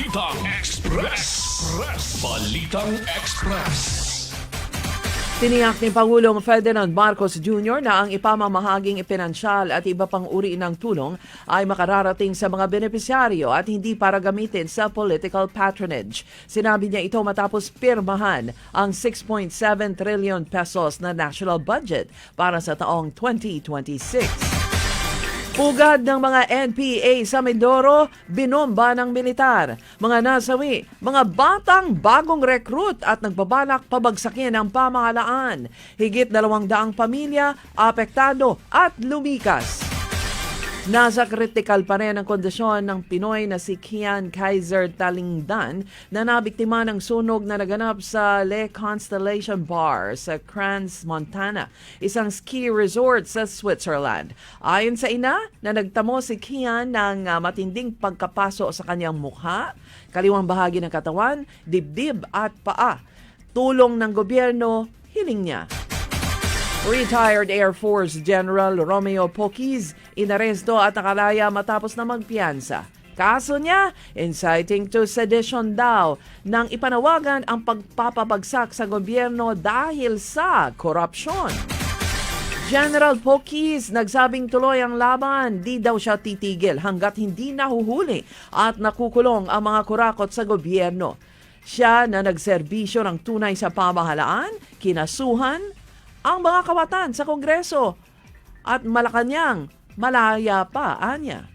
Balitang Express. Balitang Express. Tiniyak ni Pangulong Ferdinand Marcos Jr. na ang ipamamahaging ipinansyal at iba pang uri ng tulong ay makararating sa mga benepisyaryo at hindi para gamitin sa political patronage. Sinabi niya ito matapos pirmahan ang 6.7 trillion pesos na national budget para sa taong 2026. Pugad ng mga NPA sa Mindoro, binomba ng militar. Mga nasawi, mga batang bagong recruit at nagbabalak pabagsakin ang pamahalaan. Higit 200 pamilya, apektado at lumikas. Nasa kritikal pa rin ang kondisyon ng Pinoy na si Kian Kaiser Talingdan na nabiktima ng sunog na naganap sa Le Constellation Bar sa Crans, Montana, isang ski resort sa Switzerland. Ayon sa ina, na nagtamo si Kian ng matinding pagkapaso sa kanyang mukha, kaliwang bahagi ng katawan, dibdib at paa. Tulong ng gobyerno, hiling niya. Retired Air Force General Romeo Poquiz inaresto at nakalaya matapos na magpiyansa. Kaso niya, inciting to sedition daw nang ipanawagan ang pagpapabagsak sa gobyerno dahil sa korupsyon. General Poquiz nagsabing tuloy ang laban, di daw siya titigil hanggat hindi nahuhuli at nakukulong ang mga kurakot sa gobyerno. Siya na nagserbisyo ng tunay sa pamahalaan, kinasuhan ang mga kawatan sa Kongreso at Malacanang malaya pa, anya.